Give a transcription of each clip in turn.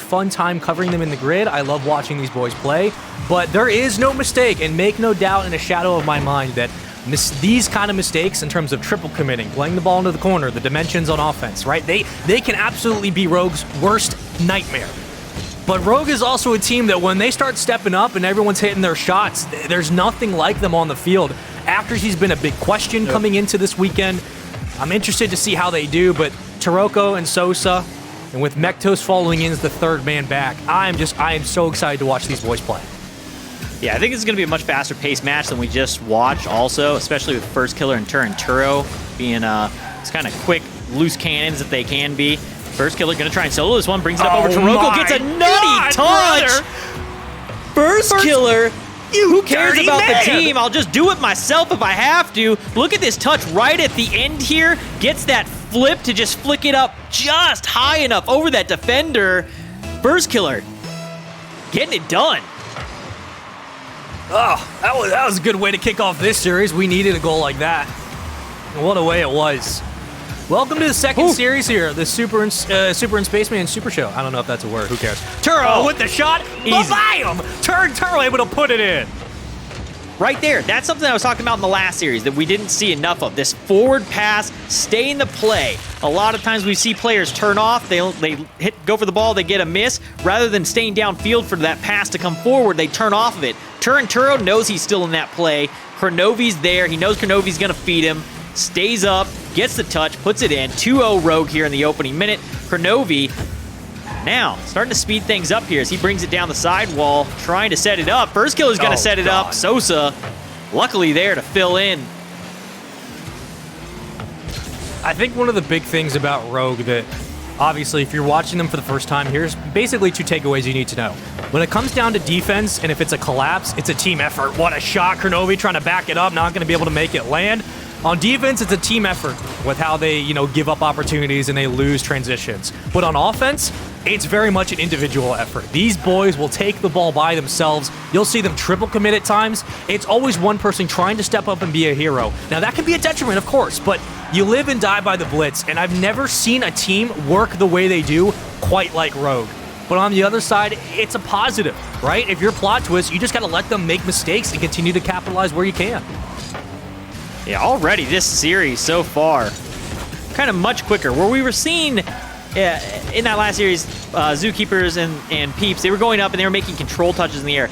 fun time covering them in the grid. I love watching these boys play, but there is no mistake, and make no doubt in a shadow of my mind that these kind of mistakes in terms of triple committing, playing the ball into the corner, the dimensions on offense, right? They can absolutely be Rogue's worst nightmare. But Rogue is also a team that when they start stepping up and everyone's hitting their shots, there's nothing like them on the field. After he's been a big question coming into this weekend, I'm interested to see how they do, but Taroko and Sosa, and with Mektos following in as the third man back, I am so excited to watch these boys play. Yeah, I think it's going to be a much faster paced match than we just watched also, especially with First Killer and Turo being it's kind of quick, loose cannons that they can be. First Killer going to try and solo this one, brings it up over Taroko, gets a nutty touch! First Killer, who cares about the team? I'll just do it myself if I have to. Look at this touch right at the end here, gets that flip to just flick it up just high enough over that defender. First Killer, getting it done. Oh, that was a good way to kick off this series. We needed a goal like that. What a way it was. Welcome to the second series here, the Super and Spaceman Super Show. I don't know if that's a word. Who cares? Turo with the shot. Bam! Turo able to put it in. Right there. That's something I was talking about in the last series that we didn't see enough of. This forward pass, stay in the play. A lot of times we see players turn off. They go for the ball, they get a miss. Rather than staying downfield for that pass to come forward, they turn off of it. Turo knows he's still in that play. Kronovi's there. He knows Kronovi's going to feed him. Stays up, gets the touch, puts it in. 2-0 Rogue here in the opening minute. Kronovi now starting to speed things up here as he brings it down the sidewall, trying to set it up. First Killer's going to set it up. Sosa, luckily there to fill in. I think one of the big things about Rogue that, obviously, if you're watching them for the first time, here's basically two takeaways you need to know. When it comes down to defense, and if it's a collapse, it's a team effort. What a shot. Kronovi trying to back it up, not going to be able to make it land. On defense, it's a team effort with how they, give up opportunities and they lose transitions. But on offense, it's very much an individual effort. These boys will take the ball by themselves. You'll see them triple commit at times. It's always one person trying to step up and be a hero. Now, that can be a detriment, of course, but you live and die by the blitz, and I've never seen a team work the way they do quite like Rogue. But on the other side, it's a positive, right? If you're plot twist, you just got to let them make mistakes and continue to capitalize where you can. Yeah, already this series so far, kind of much quicker. Where we were seeing in that last series, Zookeepers and Peeps, they were going up and they were making control touches in the air.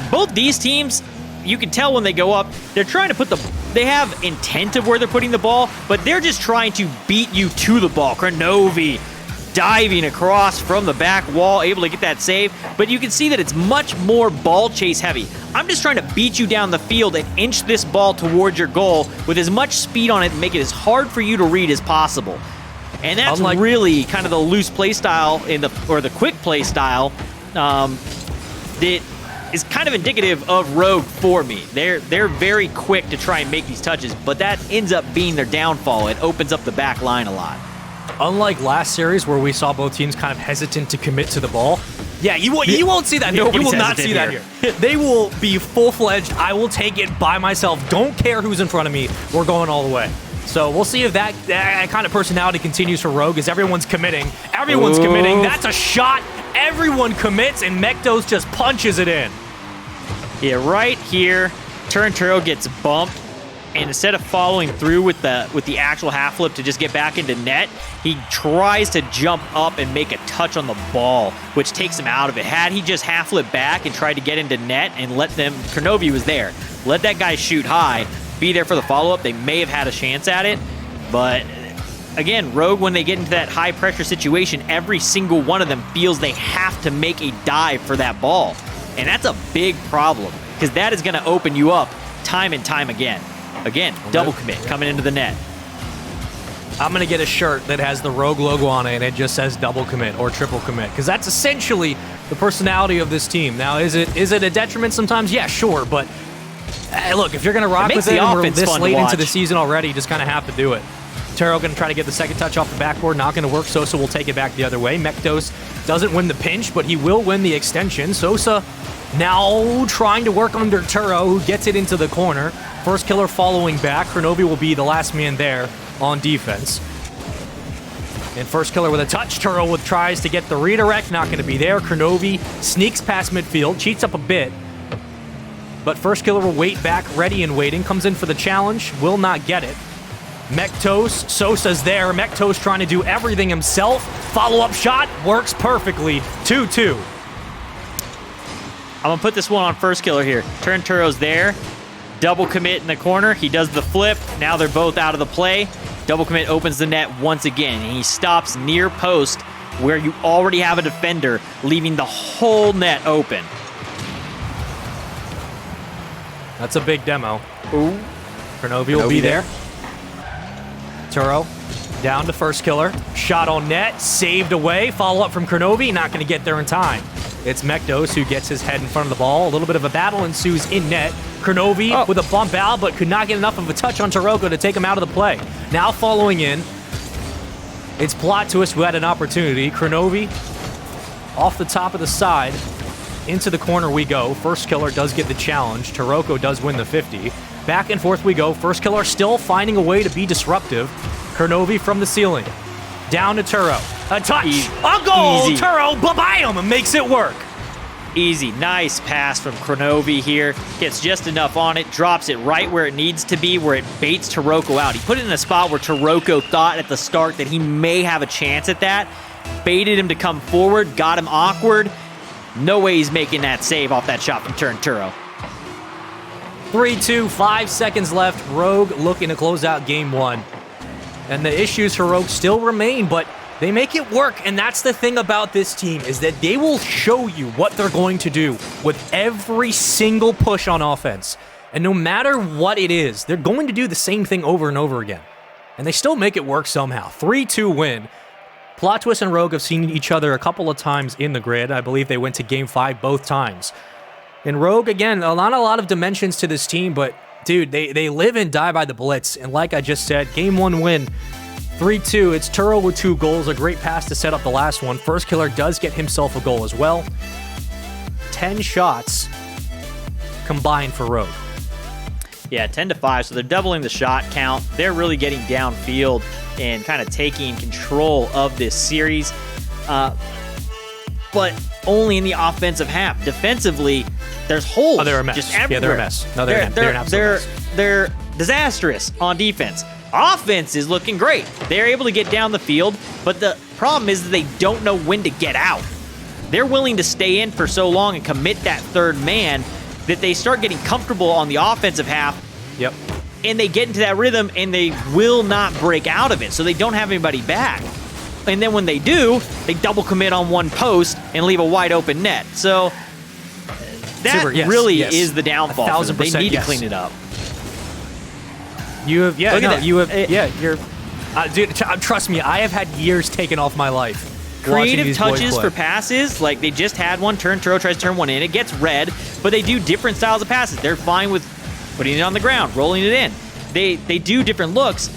Both these teams, you can tell when they go up, they're trying to they have intent of where they're putting the ball, but they're just trying to beat you to the ball. Kronovi diving across from the back wall, able to get that save, but you can see that it's much more ball chase heavy. I'm just trying to beat you down the field and inch this ball towards your goal with as much speed on it and make it as hard for you to read as possible. And that's really kind of the loose play style or the quick play style that is kind of indicative of Rogue for me. They're very quick to try and make these touches, but that ends up being their downfall. It opens up the back line a lot. Unlike last series where we saw both teams kind of hesitant to commit to the ball, you won't see that here. You will not see that here. They will be full-fledged. I will take it by myself. Don't care who's in front of me. We're going all the way. So we'll see if that kind of personality continues for Rogue as everyone's committing. Everyone's committing. That's a shot. Everyone commits, and Mektos just punches it in. Yeah, right here, Turo gets bumped. And instead of following through with the actual half flip to just get back into net, he tries to jump up and make a touch on the ball, which takes him out of it. Had he just half flip back and tried to get into net and let them, Kronovi was there, let that guy shoot high, be there for the follow-up, they may have had a chance at it. But again, Rogue, when they get into that high pressure situation, every single one of them feels they have to make a dive for that ball. And that's a big problem because that is going to open you up time and time again. Again, double commit coming into the net. I'm going to get a shirt that has the Rogue logo on it and it just says double commit or triple commit because that's essentially the personality of this team. Now, is it a detriment sometimes? Yeah, sure, but hey, look, if you're going to rock with it and we're this late into the season already, you just kind of have to do it. Turo going to try to get the second touch off the backboard, not going to work. Sosa will take it back the other way. Mektos doesn't win the pinch, but he will win the extension. Sosa now trying to work under Turo, who gets it into the corner. First Killer following back. Kronovi will be the last man there on defense. And first killer with a touch. Turo with tries to get the redirect. Not going to be there. Kronovi sneaks past midfield. Cheats up a bit. But first killer will wait back, ready and waiting. Comes in for the challenge. Will not get it. Mektos. Sosa's there. Mektos trying to do everything himself. Follow-up shot. Works perfectly. 2-2. I'm going to put this one on first killer here. Turn Turo's there. Double commit in the corner. He does the flip. Now they're both out of the play. Double commit opens the net once again. And he stops near post where you already have a defender, leaving the whole net open. That's a big demo. Ooh. Kronovi will be there. Turo down to first killer. Shot on net. Saved away. Follow-up from Kronovi. Not going to get there in time. It's Mektos who gets his head in front of the ball. A little bit of a battle ensues in net. Kronovi with a bump out, but could not get enough of a touch on Taroko to take him out of the play. Now following in, it's Plot Twist who had an opportunity. Kronovi off the top of the side. Into the corner we go. First killer does get the challenge. Taroko does win the 50. Back and forth we go. First killer still finding a way to be disruptive. Kronovi from the ceiling. Down to Turo. A touch. A goal. Easy. Turo, ba-bam, makes it work. Easy. Nice pass from Kronovi here. Gets just enough on it. Drops it right where it needs to be, where it baits Taroko out. He put it in a spot where Taroko thought at the start that he may have a chance at that. Baited him to come forward. Got him awkward. No way he's making that save off that shot from Turn Turo. 3-2, 5 seconds left. Rogue looking to close out game one. And the issues for Rogue still remain, but they make it work. And that's the thing about this team, is that they will show you what they're going to do with every single push on offense. And no matter what it is, they're going to do the same thing over and over again. And they still make it work somehow. 3-2 win. Plot Twist and Rogue have seen each other a couple of times in the grid. I believe they went to Game 5 both times. And Rogue, again, not a lot of dimensions to this team, but, dude, they live and die by the blitz. And like I just said, Game 1 win, 3-2. It's Turo with 2 goals, a great pass to set up the last one. First killer does get himself a goal as well. 10 shots combined for Rogue. Yeah, 10-5, so they're doubling the shot count. They're really getting downfield and kind of taking control of this series, but only in the offensive half. Defensively, there's holes. Oh, they're a mess. Just everywhere. Yeah, they're a mess. No, they're an absolute mess. They're disastrous on defense. Offense is looking great. They're able to get down the field, but the problem is that they don't know when to get out. They're willing to stay in for so long and commit that third man that they start getting comfortable on the offensive half. Yep. And they get into that rhythm and they will not break out of it, so they don't have anybody back. And then when they do, they double commit on one post and leave a wide open net. So that really is the downfall. 1,000%. They need to clean it up. You have, dude, trust me, I have had years taken off my life. Creative touches for passes, like they just had one. Turo tries to turn one in. It gets red, but they do different styles of passes. They're fine with putting it on the ground, rolling it in. They do different looks.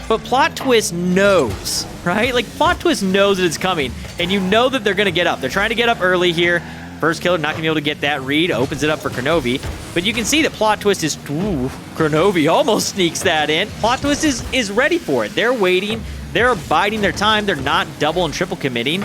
But Plot Twist knows, right? Like, Plot Twist knows that it's coming, and you know that they're going to get up. They're trying to get up early here. First killer not going to be able to get that read. Opens it up for Kronovi. But you can see that Plot Twist is... Ooh, Kronovi almost sneaks that in. Plot Twist is ready for it. They're waiting. They're biding their time. They're not double and triple committing.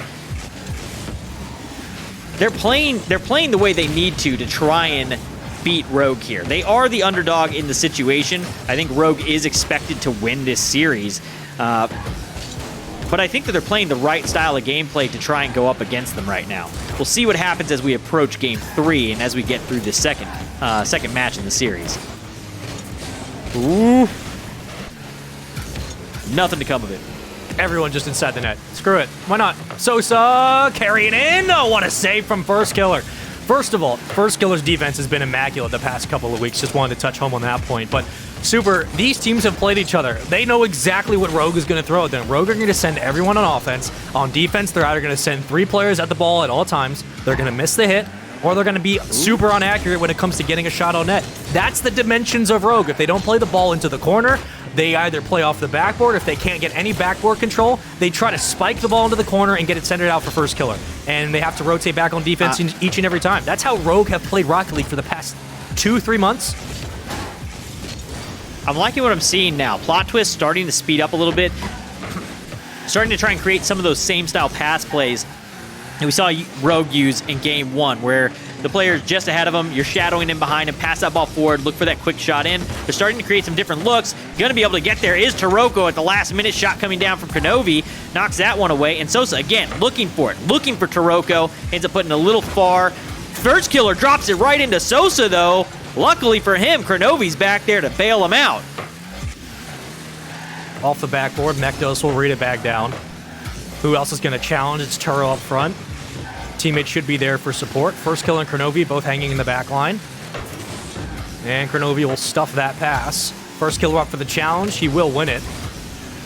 They're playing the way they need to try and beat Rogue here. They are the underdog in the situation. I think Rogue is expected to win this series. But I think that they're playing the right style of gameplay to try and go up against them right now. We'll see what happens as we approach Game 3 and as we get through the second match in the series. Ooh. Nothing to come of it. Everyone just inside the net. Screw it. Why not? Sosa carrying in. Oh, what a save from First Killer. First of all, First Killer's defense has been immaculate the past couple of weeks. Just wanted to touch home on that point. But Super, these teams have played each other. They know exactly what Rogue is going to throw at them. Rogue are going to send everyone on offense. On defense, they're either going to send 3 players at the ball at all times. They're going to miss the hit, or they're going to be super inaccurate when it comes to getting a shot on net. That's the dimensions of Rogue. If they don't play the ball into the corner, they either play off the backboard. If they can't get any backboard control, they try to spike the ball into the corner and get it centered out for First Killer. And they have to rotate back on defense each and every time. That's how Rogue have played Rocket League for the past 2-3 months. I'm liking what I'm seeing now. Plot Twist starting to speed up a little bit. starting to try and create some of those same style pass plays that we saw Rogue use in game 1, where the player's just ahead of him, you're shadowing him behind him, pass that ball forward, look for that quick shot in. They're starting to create some different looks. Going to be able to get there is Taroko at the last minute. Shot coming down from Kronovi, knocks that one away. And Sosa, again, looking for it, looking for Taroko, ends up putting it a little far. First killer drops it right into Sosa, though. Luckily for him, Kronovi's back there to bail him out. Off the backboard, Mekdos will read it back down. Who else is going to challenge? It's Turo up front. Teammates should be there for support. First killer and Kronovi both hanging in the back line. And Kronovi will stuff that pass. First killer up for the challenge. He will win it.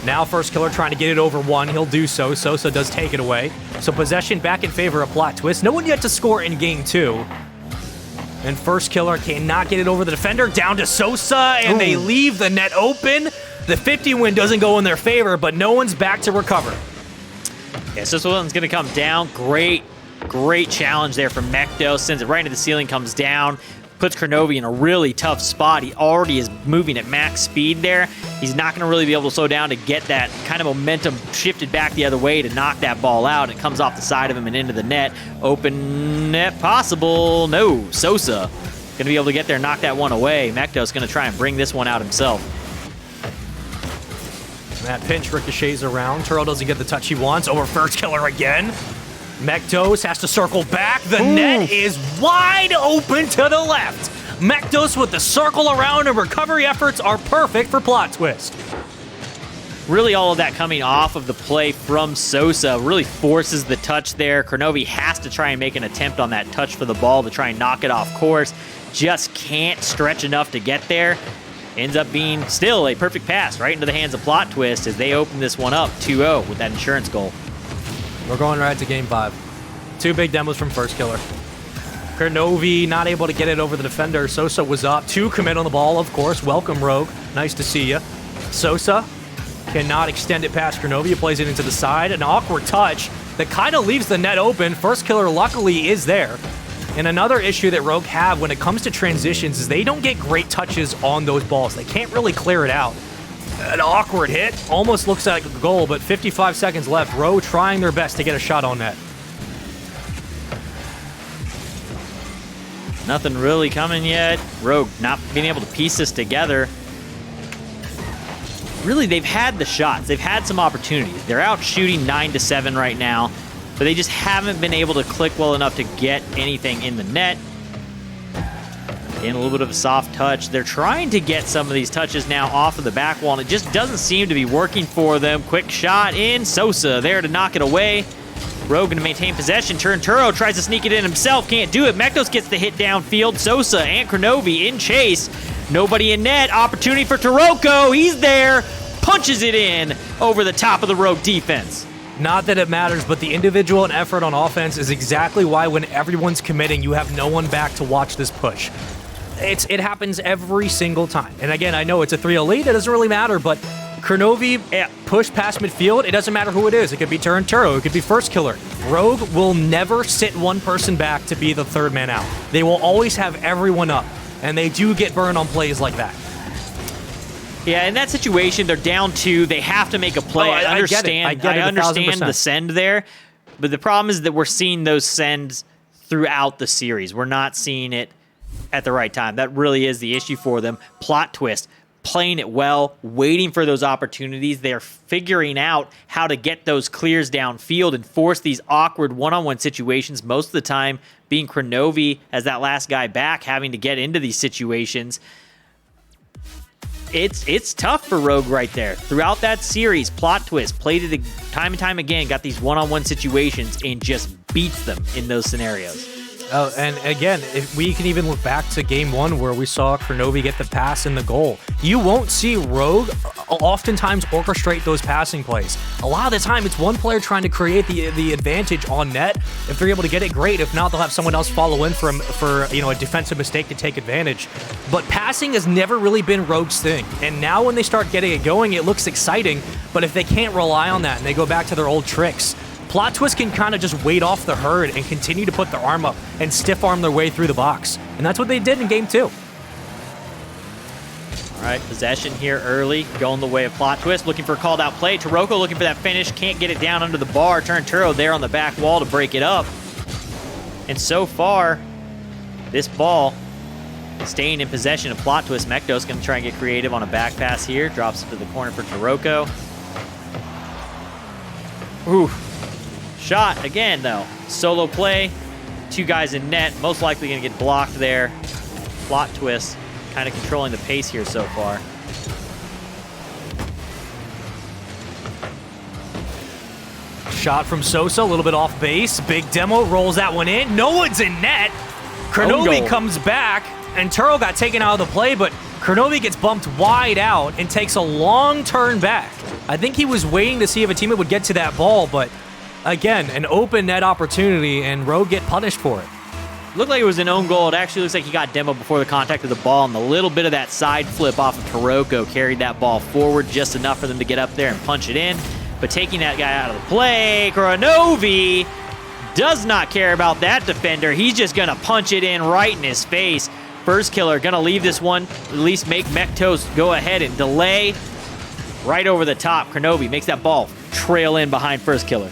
Now first killer trying to get it over one. He'll do so. Sosa does take it away. So possession back in favor of Plot Twist. No one yet to score in game 2. And first killer cannot get it over the defender. Down to Sosa, and they leave the net open. The 50 win doesn't go in their favor, but no one's back to recover. Yeah, Sosa one's going to come down. Great challenge there from Mekdos. Sends it right into the ceiling, comes down. Puts Kronovi in a really tough spot. He already is moving at max speed there. He's not going to really be able to slow down to get that kind of momentum shifted back the other way to knock that ball out. It comes off the side of him and into the net. Open net possible. No, Sosa going to be able to get there and knock that one away. Mekdos going to try and bring this one out himself. And that pinch ricochets around. Turo doesn't get the touch he wants. Over first killer again. Mekdos has to circle back. The net is wide open to the left. Mekdos with the circle around, and recovery efforts are perfect for Plot Twist. Really all of that coming off of the play from Sosa really forces the touch there. Kronovi has to try and make an attempt on that touch for the ball to try and knock it off course. Just can't stretch enough to get there. Ends up being still a perfect pass right into the hands of Plot Twist as they open this one up 2-0 with that insurance goal. We're going right to game 5. 2 big demos from first killer. Kronovi not able to get it over the defender. Sosa was up. 2 commit on the ball, of course. Welcome, Rogue. Nice to see you. Sosa cannot extend it past Kronovi. He plays it into the side. An awkward touch that kind of leaves the net open. First killer luckily is there. And another issue that Rogue have when it comes to transitions is they don't get great touches on those balls. They can't really clear it out. An awkward hit. Almost looks like a goal, but 55 seconds left. Rogue trying their best to get a shot on net. Nothing really coming yet. Rogue not being able to piece this together. Really, they've had the shots. They've had some opportunities. They're out shooting 9-7 right now, but they just haven't been able to click well enough to get anything in the net. In a little bit of a soft touch. They're trying to get some of these touches now off of the back wall, and it just doesn't seem to be working for them. Quick shot in. Sosa there to knock it away. Rogue going to maintain possession. Turo tries to sneak it in himself. Can't do it. Mekdos gets the hit downfield. Sosa and Kronovi in chase. Nobody in net. Opportunity for Taroko. He's there. Punches it in over the top of the Rogue defense. Not that it matters, but the individual and effort on offense is exactly why when everyone's committing, you have no one back to watch this push. It happens every single time. And again, I know it's a 3-0 lead. It doesn't really matter, but Kronovi push past midfield. It doesn't matter who it is. It could be Turo. It could be first killer. Rogue will never sit one person back to be the third man out. They will always have everyone up, and they do get burned on plays like that. Yeah, in that situation, they're down 2. They have to make a play. I understand. get it, I understand 1000%. the send there, but the problem is that we're seeing those sends throughout the series. We're not seeing it at the right time. That really is the issue for them. Plot Twist, playing it well, waiting for those opportunities. They're figuring out how to get those clears downfield and force these awkward one-on-one situations, most of the time being Kronovi as that last guy back, having to get into these situations. It's tough for Rogue right there. Throughout that series, Plot Twist played it time and time again, got these one-on-one situations, and just beats them in those scenarios. Oh, and again, if we can even look back to game 1 where we saw Kronovi get the pass and the goal. You won't see Rogue oftentimes orchestrate those passing plays. A lot of the time, it's one player trying to create the advantage on net. If they're able to get it, great. If not, they'll have someone else follow in for a defensive mistake to take advantage. But passing has never really been Rogue's thing. And now when they start getting it going, it looks exciting. But if they can't rely on that and they go back to their old tricks, Plot Twist can kind of just wait off the herd and continue to put their arm up and stiff arm their way through the box. And that's what they did in game 2. All All right, possession here early, going the way of Plot Twist, looking for a called out play. Taroko looking for that finish, can't get it down under the bar. Turnturo there on the back wall to break it up. And so far, this ball staying in possession of Plot Twist. Mektos going to try and get creative on a back pass here. Drops it to the corner for Taroko. Ooh. Shot again, though. Solo play. 2 guys in net. Most likely going to get blocked there. Plot Twist kind of controlling the pace here so far. Shot from Sosa, a little bit off base. Big demo, rolls that one in. No one's in net. Kronovi comes back, and Turo got taken out of the play, but Kronovi gets bumped wide out and takes a long turn back. I think he was waiting to see if a teammate would get to that ball, but again, an open net opportunity, and Rogue get punished for it. Looked like it was an own goal. It actually looks like he got demoed before the contact of the ball, and a little bit of that side flip off of Taroko carried that ball forward just enough for them to get up there and punch it in. But taking that guy out of the play, Kronovi does not care about that defender. He's just going to punch it in right in his face. First Killer going to leave this one, at least make Mektos go ahead and delay. Right over the top, Kronovi makes that ball trail in behind First Killer.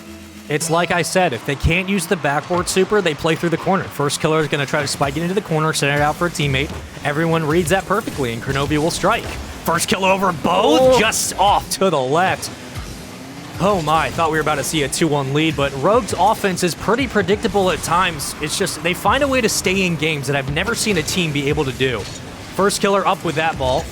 It's like I said, if they can't use the backboard super, they play through the corner. First Killer is going to try to spike it into the corner, send it out for a teammate. Everyone reads that perfectly, and Kronovi will strike. First Killer over both, just off to the left. Oh my, thought we were about to see a 2-1 lead, but Rogue's offense is pretty predictable at times. It's just, they find a way to stay in games that I've never seen a team be able to do. First Killer up with that ball.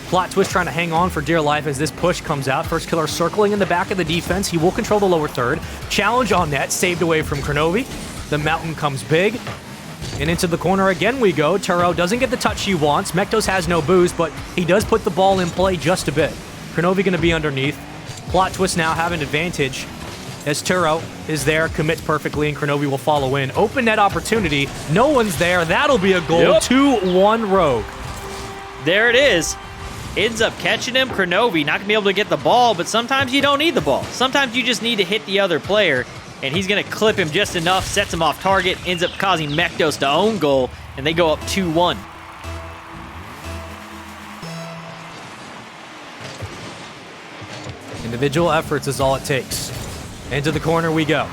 Plot Twist trying to hang on for dear life as this push comes out. First Killer circling in the back of the defense. He will control the lower third. Challenge on net, saved away from Kronovi. The mountain comes big. And into the corner again we go. Turo doesn't get the touch he wants. Mektos has no boost, but he does put the ball in play just a bit. Kronovi going to be underneath. Plot Twist now have an advantage as Turo is there, commits perfectly, and Kronovi will follow in. Open net opportunity. No one's there. That'll be a goal. Yep. 2-1 Rogue. There it is. Ends up catching him. Kronovi not going to be able to get the ball, but sometimes you don't need the ball. Sometimes you just need to hit the other player, and he's going to clip him just enough, sets him off target, ends up causing Mektos to own goal, and they go up 2-1. Individual efforts is all it takes. Into the corner we go.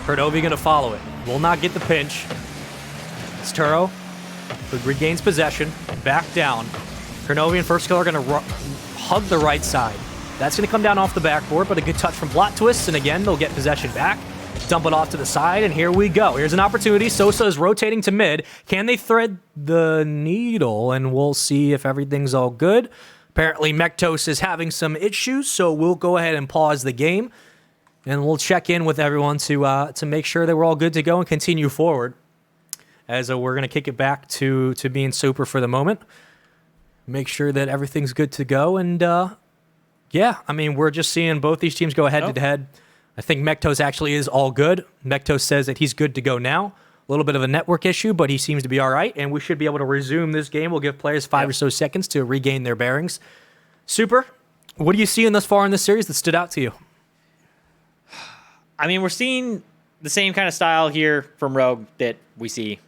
Kronovi going to follow it. Will not get the pinch. It's Turo, who regains possession, back down. Kronovi and First Killer are going to hug the right side. That's going to come down off the backboard, but a good touch from Plot Twist, and again, they'll get possession back. Dump it off to the side, and here we go. Here's an opportunity. Sosa is rotating to mid. Can they thread the needle? And we'll see if everything's all good. Apparently, Mektos is having some issues, so we'll go ahead and pause the game, and we'll check in with everyone to make sure that we're all good to go and continue forward. As we're going to kick it back to being super for the moment. Make sure that everything's good to go. And, yeah, I mean, we're just seeing both these teams go head-to-head. I think Mektos actually is all good. Mektos says that he's good to go now. A little bit of a network issue, but he seems to be all right, and we should be able to resume this game. We'll give players 5 or so seconds to regain their bearings. Super, what are you seeing thus far in this series that stood out to you? I mean, we're seeing the same kind of style here from Rogue that we see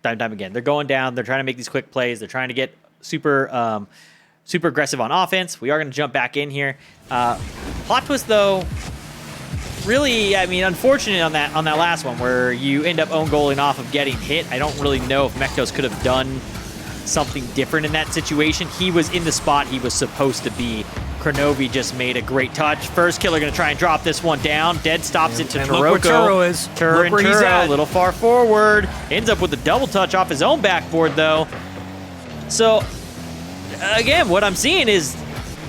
time and time again. They're going down. They're trying to make these quick plays. They're trying to get super aggressive on offense. We are going to jump back in here. Plot Twist, though, really, I mean, unfortunate on that last one where you end up own goaling off of getting hit. I don't really know if Mektos could have done something different in that situation. He was in the spot he was supposed to be. Kronovi just made a great touch. First Killer going to try and drop this one down. Dead stops it to Taroko. Look where Turo is. Look where he's at. A little far forward. Ends up with a double touch off his own backboard, though. So, again, what I'm seeing is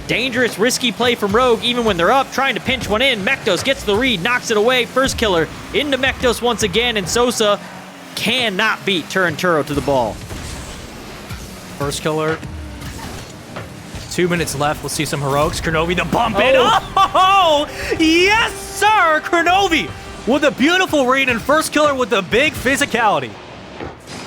dangerous, risky play from Rogue, even when they're up, trying to pinch one in. Mektos gets the read, knocks it away. First Killer into Mektos once again, and Sosa cannot beat Turinturo to the ball. First Killer. 2 minutes left. We'll see some heroics. Kronovi to bump it. Oh, yes, sir. Kronovi with a beautiful read, and First Killer with a big physicality.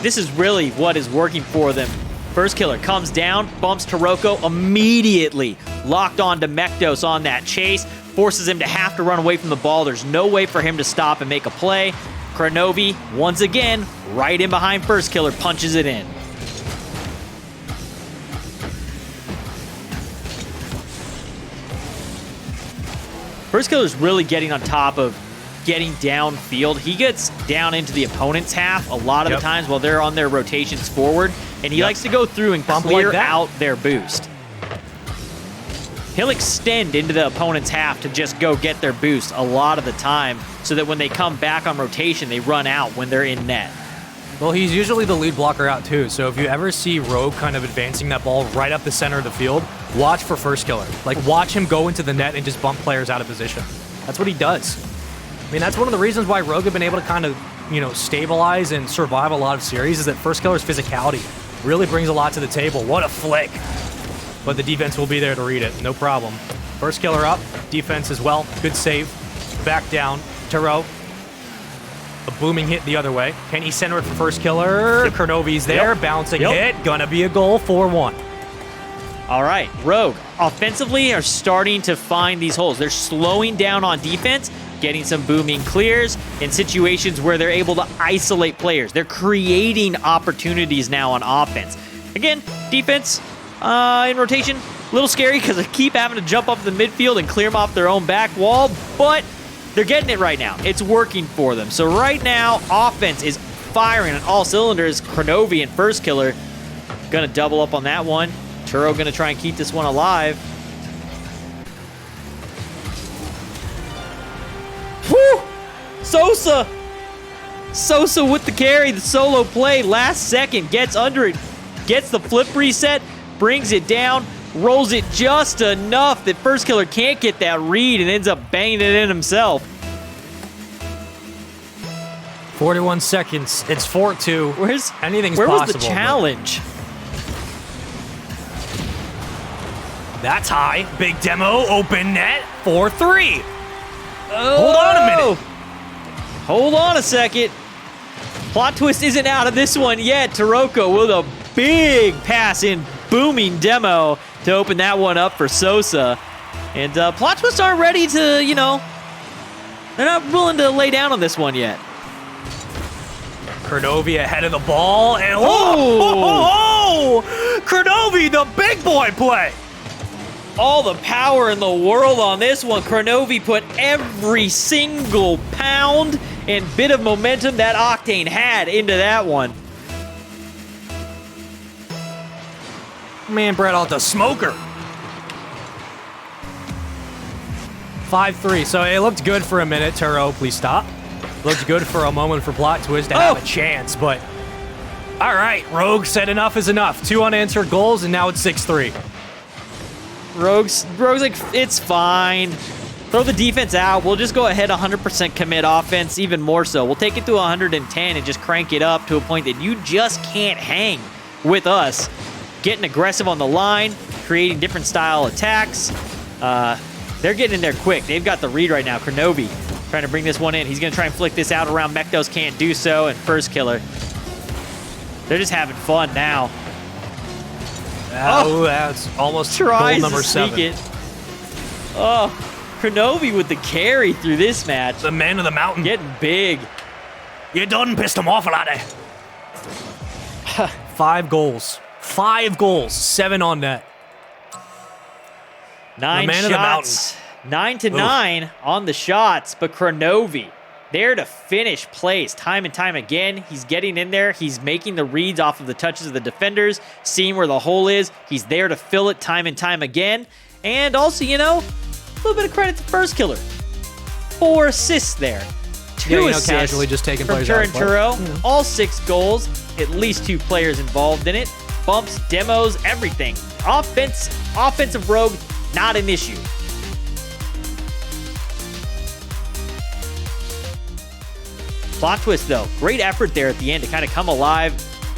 This is really what is working for them. First Killer comes down, bumps Taroko immediately. Locked on to Mektos on that chase. Forces him to have to run away from the ball. There's no way for him to stop and make a play. Kronovi, once again, right in behind First Killer, punches it in. First Killer's really getting on top of getting downfield. He gets down into the opponent's half a lot of the times while they're on their rotations forward, and he likes to go through and clear out their boost. He'll extend into the opponent's half to just go get their boost a lot of the time so that when they come back on rotation, they run out when they're in net. Well, he's usually the lead blocker out too, so if you ever see Rogue kind of advancing that ball right up the center of the field, watch for First Killer. Like, watch him go into the net and just bump players out of position. That's what he does. I mean, that's one of the reasons why Rogue have been able to kind of, you know, stabilize and survive a lot of series is that First Killer's physicality really brings a lot to the table. What a flick. But the defense will be there to read it. No problem. First Killer up. Defense as well. Good save. Back down. Turo. A booming hit the other way. Can he center it for First Killer? Kurnovi's there. Bouncing hit. Gonna be a goal. 4-1. All right. Rogue offensively are starting to find these holes. They're slowing down on defense, getting some booming clears in situations where they're able to isolate players. They're creating opportunities now on offense. Again, defense in rotation, a little scary because they keep having to jump up the midfield and clear them off their own back wall, but they're getting it right now. It's working for them. So right now, offense is firing on all cylinders. Kurnovi and First Killer gonna double up on that one. Turo gonna try and keep this one alive. Woo! Sosa with the carry, the solo play, last second, gets under it, gets the flip reset, brings it down, rolls it just enough that First Killer can't get that read and ends up banging it in himself. 41 seconds. It's 4-2. Anything's where possible. Was the challenge? That's high. Big demo. Open net. 4-3. Oh. Hold on a minute. Hold on a second. Plot twist isn't out of this one yet. Taroko with a big pass in, booming demo to open that one up for Sosa. And plot twists aren't ready to, you know, they're not willing to lay down on this one yet. Kurnovi ahead of the ball, and Kurnovi, the big boy play. All the power in the world on this one. Kurnovi put every single pound and bit of momentum that Octane had into that one. Man, Brett out the smoker. 5-3. So it looked good for a minute. Turo, please stop. Looked good for a moment for Plot Twist to have a chance, but all right, Rogue said enough is enough. 2 unanswered goals, and now it's 6-3. Rogue's like, it's fine. Throw the defense out. We'll just go ahead 100% commit offense, even more so. We'll take it to 110 and just crank it up to a point that you just can't hang with us. Getting aggressive on the line, creating different style attacks. They're getting in there quick. They've got the read right now. Kurnovi trying to bring this one in. He's going to try and flick this out around. Mekdos can't do so, and First Killer. They're just having fun now. Oh, that's almost goal number 7. It. Oh, Kurnovi with the carry through this match. The man of the mountain. Getting big. You done pissed him off, laddie. 5 goals. 5 goals. 7 on net. 9 shots. 9-9 on the shots, but Kurnovi there to finish plays time and time again. He's getting in there. He's making the reads off of the touches of the defenders, seeing where the hole is. He's there to fill it time and time again. And also, you know, a little bit of credit to First Killer. 4 assists there. 2 assists casually just taking from players out Turin Turo. All 6 goals, at least 2 players involved in it. Bumps, demos, everything. Offensive Rogue, not an issue. Plot twist, though. Great effort there at the end to kind of come alive.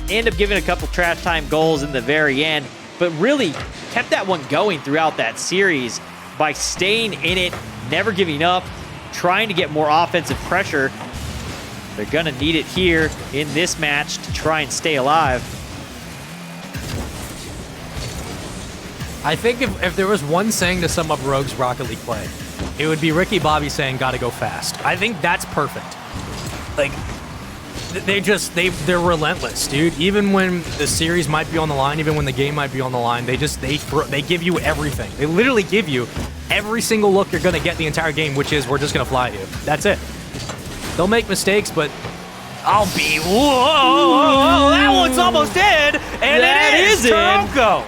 End up giving a couple trash time goals in the very end, but really kept that one going throughout that series by staying in it, never giving up, trying to get more offensive pressure. They're going to need it here in this match to try and stay alive. I think if there was one saying to sum up Rogue's Rocket League play, it would be Ricky Bobby saying, gotta go fast. I think that's perfect. Like, they're relentless, dude. Even when the series might be on the line, even when the game might be on the line, they give you everything. They literally give you every single look you're going to get the entire game, which is we're just going to fly at you. That's it. They'll make mistakes, but I'll be... Whoa! That one's almost in! And that it is Turoko!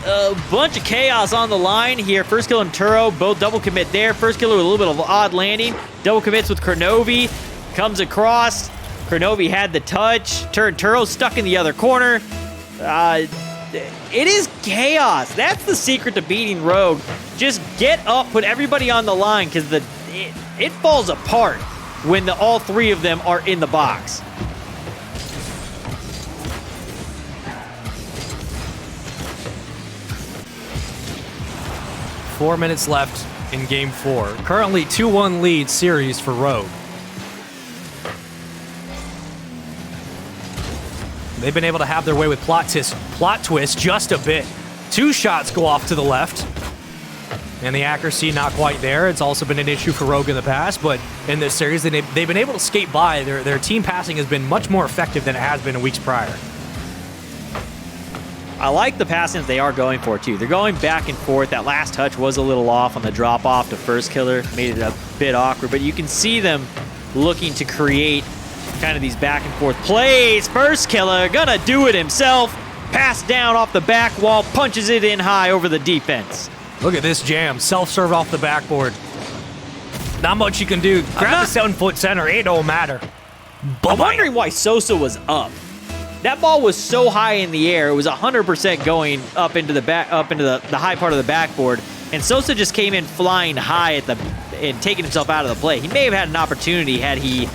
A bunch of chaos on the line here. First kill and Turo, both double commit there. First killer with a little bit of odd landing. Double commits with Kronovi. Comes across. Kronovi had the touch. Turo stuck in the other corner. It is chaos. That's the secret to beating Rogue. Just get up, put everybody on the line, because it falls apart when all three of them are in the box. Four minutes left in Game 4. Currently 2-1 lead series for Rogue. They've been able to have their way with plot twist just a bit. 2 shots go off to the left. And the accuracy not quite there. It's also been an issue for Rogue in the past, but in this series, they've been able to skate by. Their team passing has been much more effective than it has been in weeks prior. I like the passing they are going for, too. They're going back and forth. That last touch was a little off on the drop-off to first killer. Made it a bit awkward, but you can see them looking to create kind of these back and forth plays. First killer gonna do it himself. Pass down off the back wall, punches it in high over the defense. Look at this jam. Self-serve off the backboard. Not much you can do. Grab the 7-foot center. It don't matter. I'm wondering why Sosa was up. That ball was so high in the air. It was 100% going up into the high part of the backboard. And Sosa just came in flying high and taking himself out of the play. He may have had an opportunity had he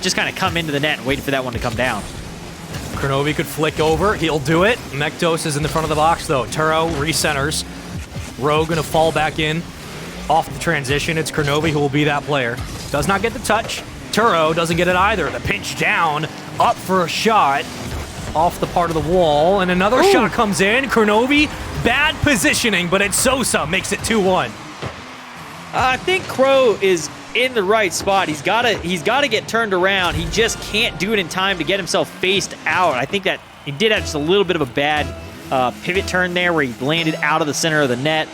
just kind of come into the net and waited for that one to come down. Kronovi could flick over. He'll do it. Mektos is in the front of the box, though. Turo recenters. Rogue going to fall back in off the transition. It's Kronovi who will be that player. Does not get the touch. Turo doesn't get it either. The pinch down, up for a shot off the part of the wall, and another shot comes in. Kronovi, bad positioning, but it's Sosa, makes it 2-1. I think Crow is in the right spot. He's got to get turned around. He just can't do it in time to get himself faced out. I think that he did have just a little bit of a bad pivot turn there where he landed out of the center of the net.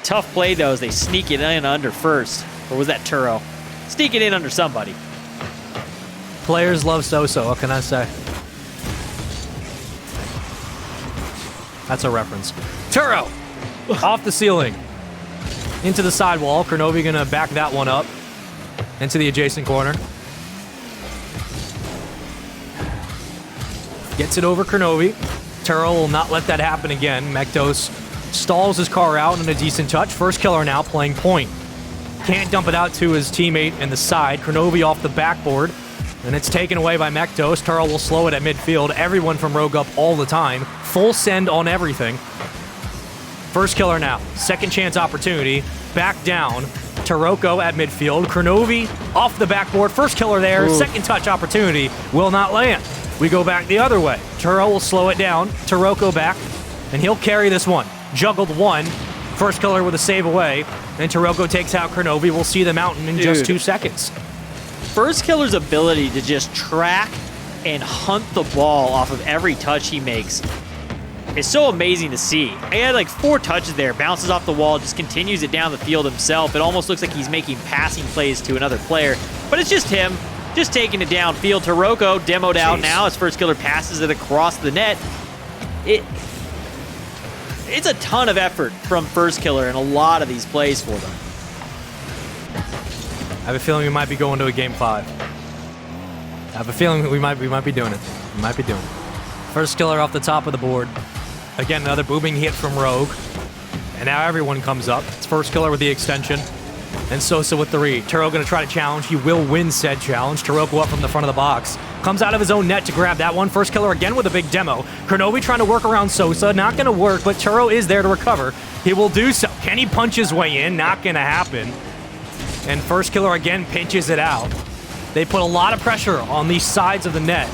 Tough play, though, as they sneak it in under first. Or was that Turo? Sneak it in under somebody. Players love Sosa, what can I say? That's a reference. Turo! Off the ceiling. Into the sidewall. Kronovi gonna back that one up. Into the adjacent corner. Gets it over Kronovi. Turo will not let that happen again. Mektos stalls his car out in a decent touch. First killer now playing point. Can't dump it out to his teammate in the side. Kronovi off the backboard. And it's taken away by Mektos. Turo will slow it at midfield. Everyone from Rogue up all the time. Full send on everything. First killer now. Second chance opportunity. Back down. Turoko at midfield. Kronovi off the backboard. First killer there. Ooh. Second touch opportunity. Will not land. We go back the other way. Turo will slow it down. Turoko back. And he'll carry this one. Juggled one. First killer with a save away. And Turoko takes out Kronovi. We'll see the mountain in just 2 seconds. First killer's ability to just track and hunt the ball off of every touch he makes is so amazing to see. He had like 4 touches there, bounces off the wall, just continues it down the field himself. It almost looks like he's making passing plays to another player, but it's just him, just taking it downfield. Turoko demoed out now as first killer passes it across the net. It's a ton of effort from first killer in a lot of these plays for them. I have a feeling we might be going to a game 5. I have a feeling that we might be doing it. We might be doing it. First killer off the top of the board. Again, another booming hit from Rogue. And now everyone comes up. It's first killer with the extension. And Sosa with the read. Turo going to try to challenge. He will win said challenge. Turoko up from the front of the box. Comes out of his own net to grab that one. First killer again with a big demo. Kronovi trying to work around Sosa. Not going to work, but Turo is there to recover. He will do so. Can he punch his way in? Not going to happen. And first killer again pinches it out. They put a lot of pressure on these sides of the net.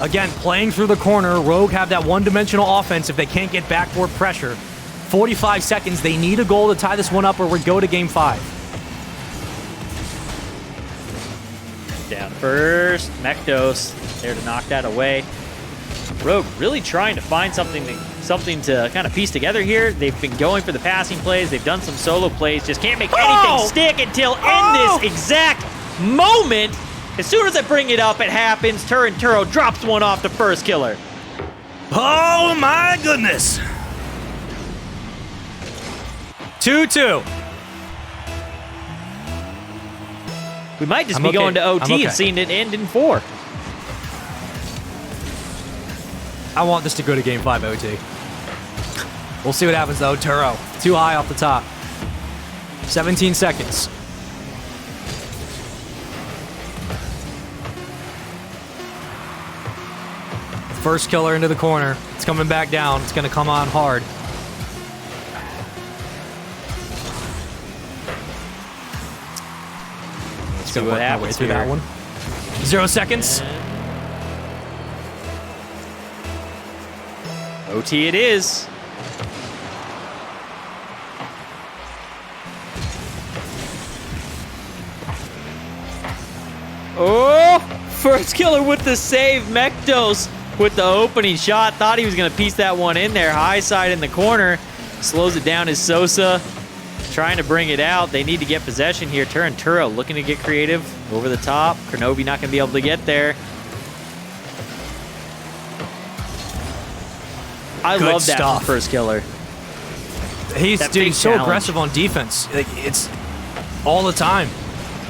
Again, playing through the corner. Rogue have that one-dimensional offense if they can't get backboard pressure. 45 seconds. They need a goal to tie this one up or we go to game 5. Down first. Mektos there to knock that away. Rogue really trying to find something to kind of piece together here. They've been going for the passing plays. They've done some solo plays. Just can't make anything stick until in this exact moment. As soon as I bring it up, it happens. Turo drops one off the first killer. Oh my goodness. 2-2. We might just be going to OT and seeing it end in 4. I want this to go to Game 5 OT. We'll see what happens, though. Turo, too high off the top. 17 seconds. First killer into the corner. It's coming back down. It's going to come on hard. Let's see what happens through that one. 0 seconds. OT it is. Oh, first killer with the save. Mektos with the opening shot. Thought he was going to piece that one in there. High side in the corner. Slows it down is Sosa. Trying to bring it out. They need to get possession here. Turo looking to get creative. Over the top. Kronovi not going to be able to get there. I love that from first killer. He's so aggressive on defense. Like, it's all the time.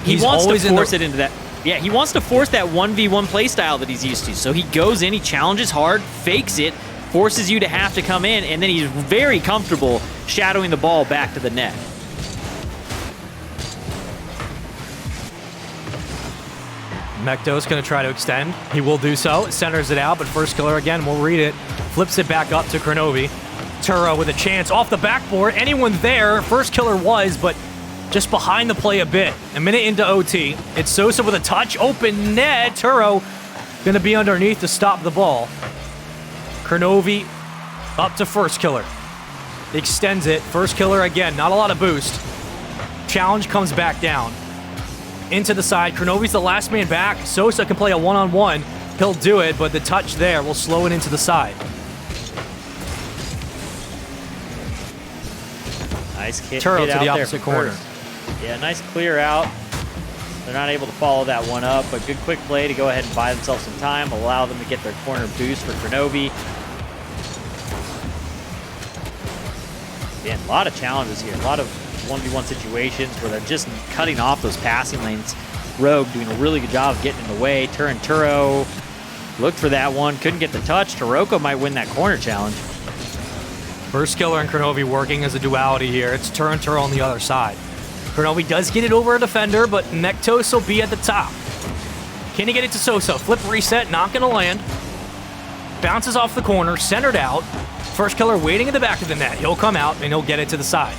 He wants to force it into that. Yeah, he wants to force that 1v1 play style that he's used to. So he goes in, he challenges hard, fakes it, forces you to have to come in, and then he's very comfortable shadowing the ball back to the net. Mekto's going to try to extend. He will do so. Centers it out, but first killer again, we'll read it. Flips it back up to Kronovi. Turo with a chance off the backboard. Anyone there? First killer was, but just behind the play a bit. A minute into OT. It's Sosa with a touch. Open net. Turo going to be underneath to stop the ball. Kronovi up to first killer. Extends it. First killer again. Not a lot of boost. Challenge comes back down. Into the side. Kronovi's the last man back. Sosa can play a one-on-one. He'll do it, but the touch there will slow it into the side. Nice hit Turo to out the there opposite corner. First. Yeah, nice clear out. They're not able to follow that one up, but good quick play to go ahead and buy themselves some time, allow them to get their corner boost for Kronovi. Again, a lot of challenges here, a lot of 1v1 situations where they're just cutting off those passing lanes. Rogue doing a really good job of getting in the way. Turo looked for that one, couldn't get the touch. Taroko might win that corner challenge. First killer and Kronovi working as a duality here. It's Turo on the other side. Kronovi does get it over a defender, but Mektos will be at the top. Can he get it to Sosa? Flip reset, not going to land. Bounces off the corner, centered out. First killer waiting in the back of the net. He'll come out and he'll get it to the side.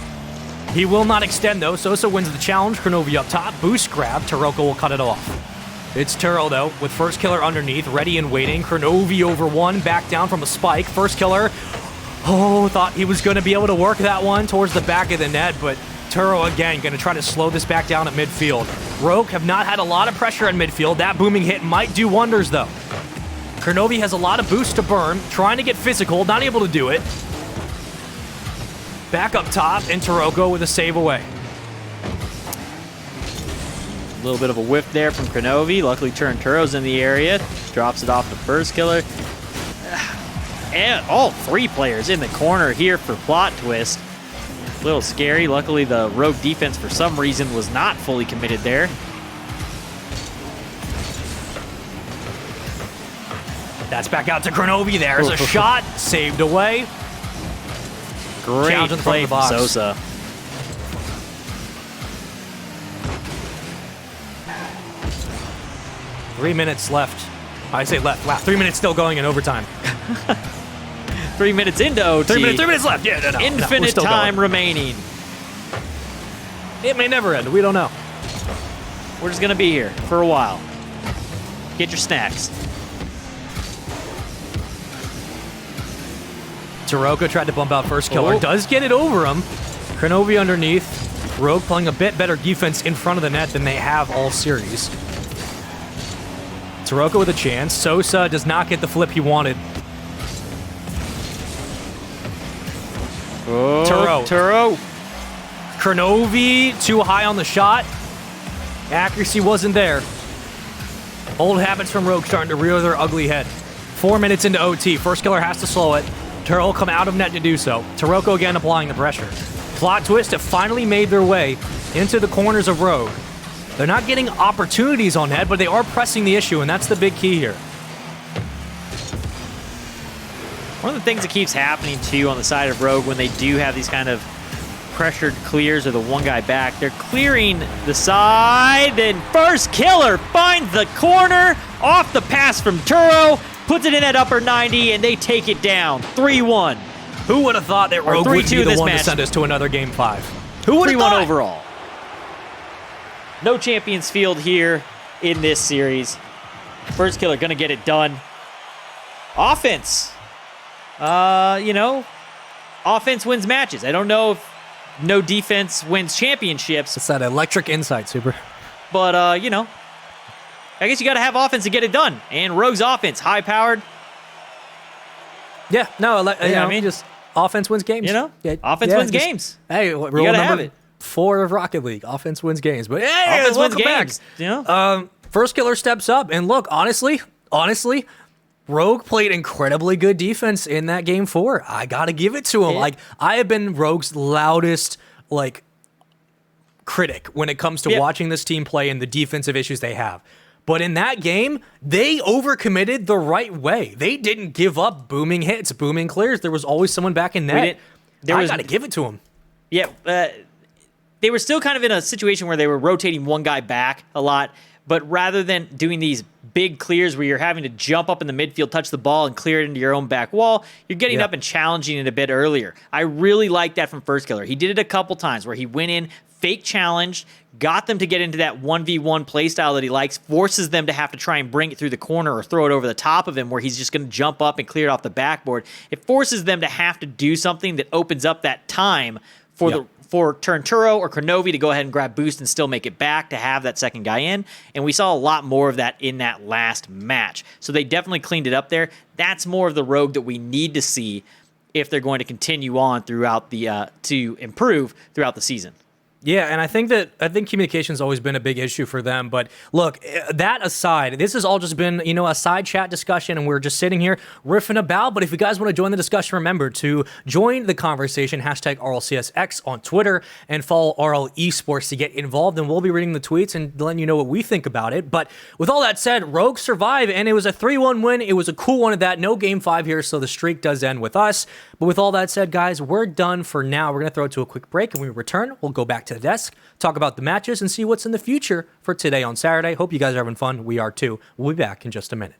He will not extend though. Sosa wins the challenge. Kronovi up top. Boost grab. Taroko will cut it off. It's Turo though, with first killer underneath, ready and waiting. Kronovi over one, back down from a spike. First killer, thought he was going to be able to work that one towards the back of the net, but Turo again going to try to slow this back down at midfield. Rogue have not had a lot of pressure at midfield. That booming hit might do wonders though. Kronovi has a lot of boost to burn, trying to get physical, not able to do it. Back up top, and Taroko with a save away. A little bit of a whiff there from Kronovi. Luckily, Turo's in the area. Drops it off the first killer. And all three players in the corner here for plot twist. A little scary. Luckily, the Rogue defense, for some reason, was not fully committed there. That's back out to Kronovi. There's a shot. Saved away. Great play from Sosa. Three minutes left. I say left. Wow, 3 minutes still going in overtime. 3 minutes into OT. 3 minutes left. Yeah, no. Infinite time remaining. It may never end. We don't know. We're just going to be here for a while. Get your snacks. Taroko tried to bump out first killer. Does get it over him. Kronovi underneath. Rogue playing a bit better defense in front of the net than they have all series. Taroko with a chance. Sosa does not get the flip he wanted. Oh, Turo. Turo. Kronovi too high on the shot. Accuracy wasn't there. Old habits from Rogue starting to rear their ugly head. 4 minutes into OT. First killer has to slow it. Turo will come out of net to do so. Taroko again applying the pressure. Plot twist have finally made their way into the corners of Rogue. They're not getting opportunities on net, but they are pressing the issue, and that's the big key here. One of the things that keeps happening, too, on the side of Rogue when they do have these kind of pressured clears or the one guy back, they're clearing the side, and first killer finds the corner off the pass from Turo, puts it in at upper 90, and they take it down 3-1. Who would have thought that Rogue would be the one to send us to another Game 5? Who would have thought? 3-1 overall. No Champions Field here in this series. First killer going to get it done. Offense. Offense wins matches. I don't know if no defense wins championships. It's that electric insight, Super. But, I guess you got to have offense to get it done. And Rogue's offense, high-powered. Yeah, no, I mean, just offense wins games. Offense wins games. Hey, rule number 4 of Rocket League. Offense wins games. But hey, offense wins games. Back. First killer steps up. And look, honestly, Rogue played incredibly good defense in that Game 4. I got to give it to him. Yeah. Like, I have been Rogue's loudest, critic when it comes to watching this team play and the defensive issues they have. But in that game, they overcommitted the right way. They didn't give up booming hits, booming clears. There was always someone back in net. I got to give it to them. Yeah, they were still kind of in a situation where they were rotating one guy back a lot, but rather than doing these big clears where you're having to jump up in the midfield, touch the ball, and clear it into your own back wall, you're getting up and challenging it a bit earlier. I really like that from First Killer. He did it a couple times where he went in, fake challenged, got them to get into that 1v1 playstyle that he likes, forces them to have to try and bring it through the corner or throw it over the top of him where he's just going to jump up and clear it off the backboard. It forces them to have to do something that opens up that time for for Turo or Kronovi to go ahead and grab boost and still make it back to have that second guy in. And we saw a lot more of that in that last match. So they definitely cleaned it up there. That's more of the Rogue that we need to see if they're going to continue on throughout the to improve throughout the season. Yeah, and I think communication's always been a big issue for them. But look, that aside, this has all just been, a side chat discussion, and we're just sitting here riffing about. But if you guys want to join the discussion, remember to join the conversation, hashtag RLCSX on Twitter, and follow RL Esports to get involved. And we'll be reading the tweets and letting you know what we think about it. But with all that said, Rogue survived, and it was a 3-1 win. It was a cool one at that. No Game 5 here, so the streak does end with us. But with all that said, guys, we're done for now. We're going to throw it to a quick break, and when we return, we'll go back to the desk, talk about the matches, and see what's in the future for today on Saturday. Hope you guys are having fun. We are too. We'll be back in just a minute.